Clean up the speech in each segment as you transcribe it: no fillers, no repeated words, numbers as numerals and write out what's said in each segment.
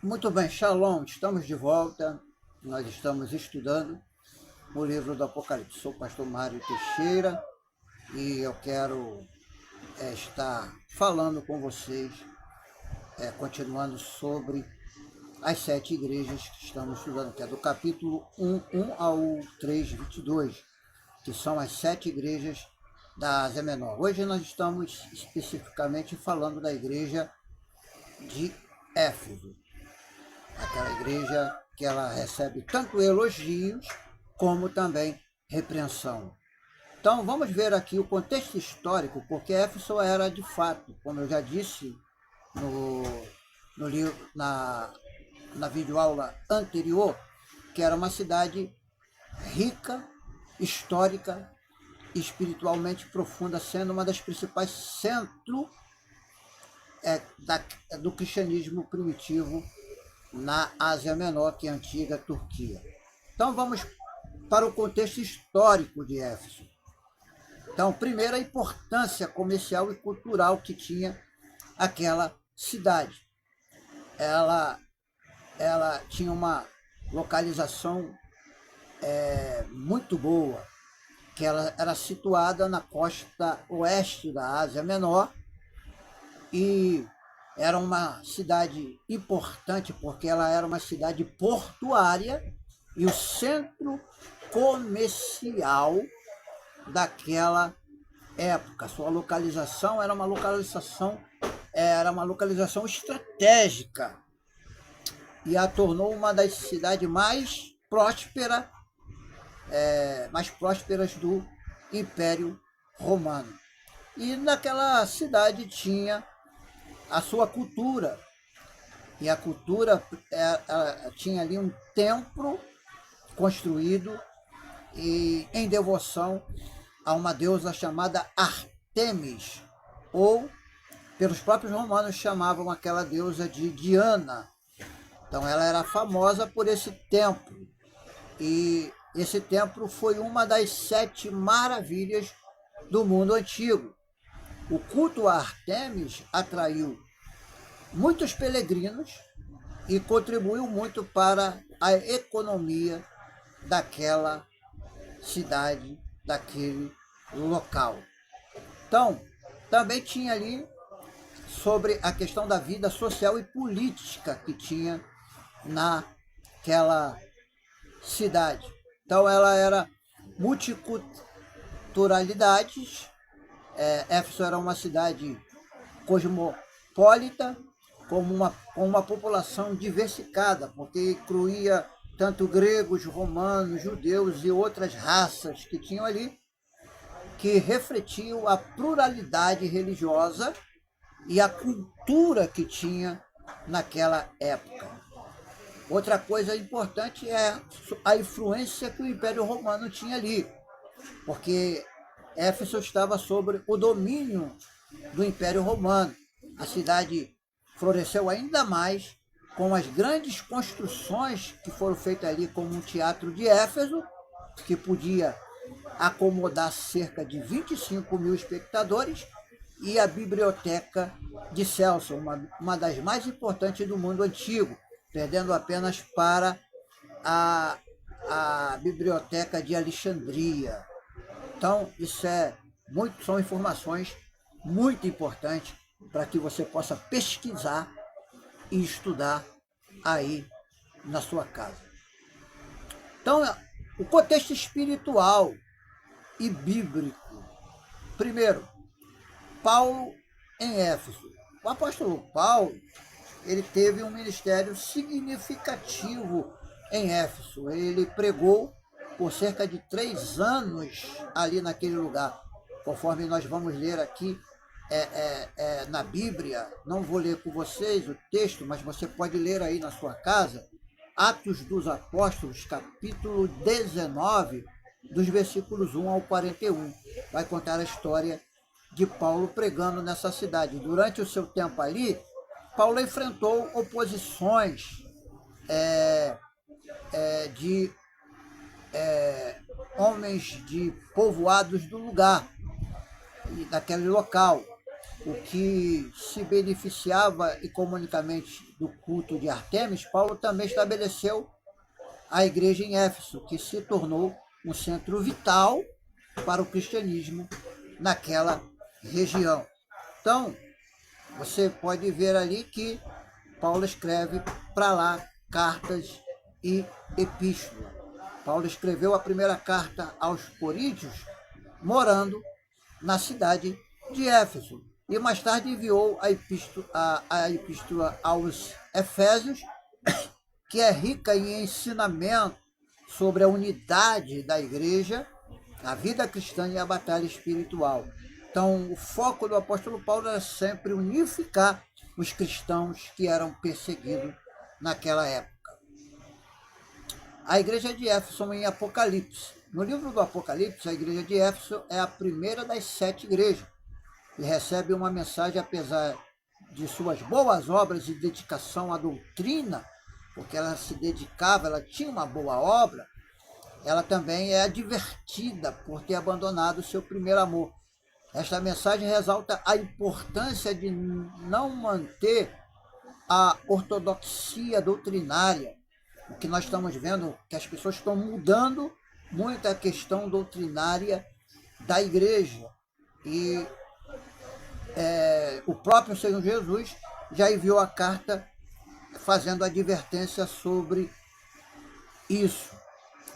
Muito bem, Shalom, estamos de volta. Nós estamos estudando o livro do Apocalipse. Sou o pastor Mário Teixeira e eu quero estar falando com vocês, continuando sobre as 7 igrejas que estamos estudando, que é do capítulo 1 ao 3, 22, que são as 7 igrejas da Ásia Menor. Hoje nós estamos especificamente falando da igreja de Éfeso. Aquela igreja que ela recebe tanto elogios como também repreensão. Então vamos ver aqui o contexto histórico, porque Éfeso era de fato, como eu já disse no livro, na videoaula anterior, que era uma cidade rica, histórica e espiritualmente profunda, sendo uma das principais centros do cristianismo primitivo na Ásia Menor, que é a antiga Turquia. Então vamos para o contexto histórico de Éfeso. Então, primeiro, a importância comercial e cultural que tinha aquela cidade. Ela tinha uma localização muito boa, que ela era situada na costa oeste da Ásia Menor e era uma cidade importante porque ela era uma cidade portuária e o centro comercial daquela época. Sua localização era uma localização estratégica e a tornou uma das cidades mais prósperas do Império Romano. E naquela cidade tinha a sua cultura. E a cultura tinha ali um templo construído em devoção a uma deusa chamada Artemis, ou pelos próprios romanos chamavam aquela deusa de Diana. Então ela era famosa por esse templo. E esse templo foi uma das 7 maravilhas do mundo antigo. O culto a Artemis atraiu muitos peregrinos e contribuiu muito para a economia daquela cidade, daquele local. Então, também tinha ali sobre a questão da vida social e política que tinha naquela cidade. Então, ela era multiculturalidades. Éfeso era uma cidade cosmopolita, com uma população diversificada, porque incluía tanto gregos, romanos, judeus e outras raças que tinham ali, que refletiam a pluralidade religiosa e a cultura que tinha naquela época. Outra coisa importante é a influência que o Império Romano tinha ali, porque Éfeso estava sob o domínio do Império Romano. A cidade floresceu ainda mais com as grandes construções que foram feitas ali, como um teatro de Éfeso, que podia acomodar cerca de 25 mil espectadores, e a biblioteca de Celso, uma das mais importantes do mundo antigo, perdendo apenas para a biblioteca de Alexandria. Então, são informações muito importantes para que você possa pesquisar e estudar aí na sua casa. Então, o contexto espiritual e bíblico. Primeiro, Paulo em Éfeso. O apóstolo Paulo, ele teve um ministério significativo em Éfeso. Ele pregou por cerca de 3 anos ali naquele lugar, conforme nós vamos ler aqui na Bíblia. Não vou ler com vocês o texto, mas você pode ler aí na sua casa, Atos dos Apóstolos, capítulo 19, dos versículos 1 ao 41. Vai contar a história de Paulo pregando nessa cidade. Durante o seu tempo ali, Paulo enfrentou oposições de homens de povoados do lugar, daquele local. o que se beneficiava economicamente do culto de Artemis, Paulo também estabeleceu a igreja em Éfeso, que se tornou um centro vital para o cristianismo naquela região. Então, você pode ver ali que Paulo escreve para lá cartas e epístola. Paulo escreveu a primeira carta aos Coríntios morando na cidade de Éfeso. E mais tarde enviou a epístola aos Efésios, que é rica em ensinamento sobre a unidade da igreja, a vida cristã e a batalha espiritual. Então, o foco do apóstolo Paulo era sempre unificar os cristãos que eram perseguidos naquela época. A igreja de Éfeso em Apocalipse. No livro do Apocalipse, a igreja de Éfeso é a primeira das 7 igrejas e recebe uma mensagem, apesar de suas boas obras e dedicação à doutrina, porque ela se dedicava, ela tinha uma boa obra, ela também é advertida por ter abandonado o seu primeiro amor. Esta mensagem ressalta a importância de não manter a ortodoxia doutrinária. O que nós estamos vendo que as pessoas estão mudando muito a questão doutrinária da igreja. E o próprio Senhor Jesus já enviou a carta fazendo advertência sobre isso.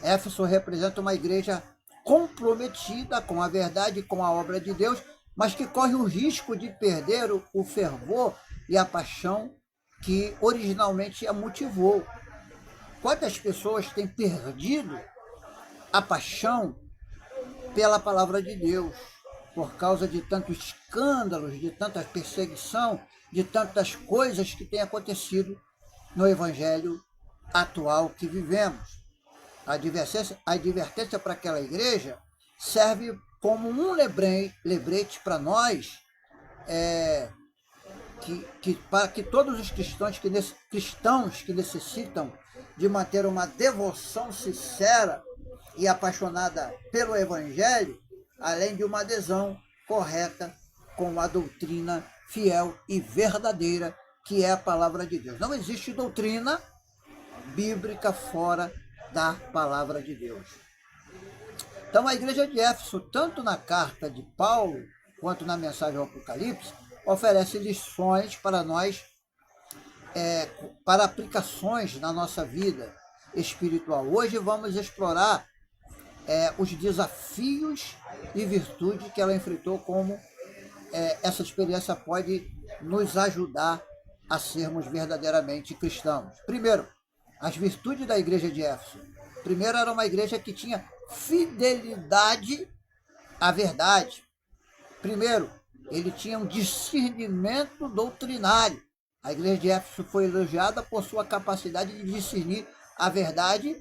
Éfeso representa uma igreja comprometida com a verdade e com a obra de Deus, mas que corre o risco de perder o fervor e a paixão que originalmente a motivou. Quantas pessoas têm perdido a paixão pela palavra de Deus, por causa de tantos escândalos, de tanta perseguição, de tantas coisas que têm acontecido no evangelho atual que vivemos. A advertência para aquela igreja serve como um lembrete para nós, para que todos os cristãos que necessitam de manter uma devoção sincera e apaixonada pelo evangelho, além de uma adesão correta com a doutrina fiel e verdadeira, que é a palavra de Deus. Não existe doutrina bíblica fora da palavra de Deus. Então, a igreja de Éfeso, tanto na carta de Paulo, quanto na mensagem ao Apocalipse, oferece lições para nós, para aplicações na nossa vida espiritual. Hoje vamos explorar os desafios e virtudes que ela enfrentou, como essa experiência pode nos ajudar a sermos verdadeiramente cristãos. Primeiro, as virtudes da igreja de Éfeso. Primeiro, era uma igreja que tinha fidelidade à verdade. Primeiro, ele tinha um discernimento doutrinário. A igreja de Éfeso foi elogiada por sua capacidade de discernir a verdade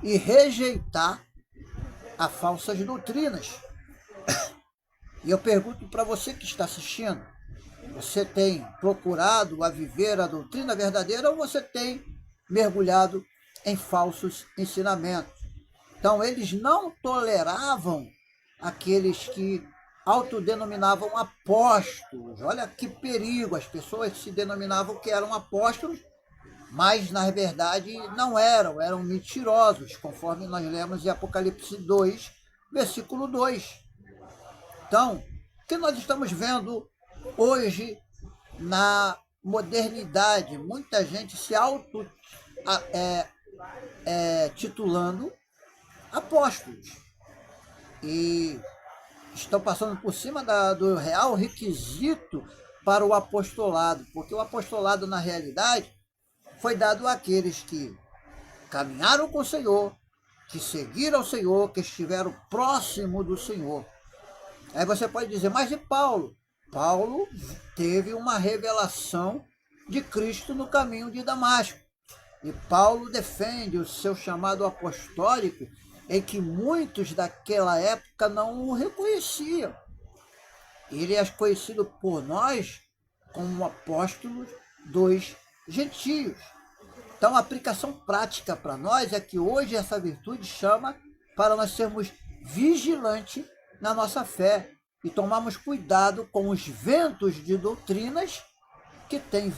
e rejeitar as falsas doutrinas. E eu pergunto para você que está assistindo, você tem procurado a viver a doutrina verdadeira ou você tem mergulhado em falsos ensinamentos? Então, eles não toleravam aqueles que autodenominavam apóstolos. Olha que perigo, as pessoas se denominavam que eram apóstolos, mas na verdade não eram mentirosos, conforme nós lemos em Apocalipse 2, versículo 2. Então, o que nós estamos vendo hoje na modernidade? Muita gente se titulando apóstolos e estão passando por cima do real requisito para o apostolado, porque o apostolado, na realidade, foi dado àqueles que caminharam com o Senhor, que seguiram o Senhor, que estiveram próximo do Senhor. Aí você pode dizer, mas e Paulo? Paulo teve uma revelação de Cristo no caminho de Damasco. E Paulo defende o seu chamado apostólico, em que muitos daquela época não o reconheciam. Ele é conhecido por nós como apóstolo dos gentios. Então, a aplicação prática para nós é que hoje essa virtude chama para nós sermos vigilantes na nossa fé. e tomarmos cuidado com os ventos de doutrinas que têm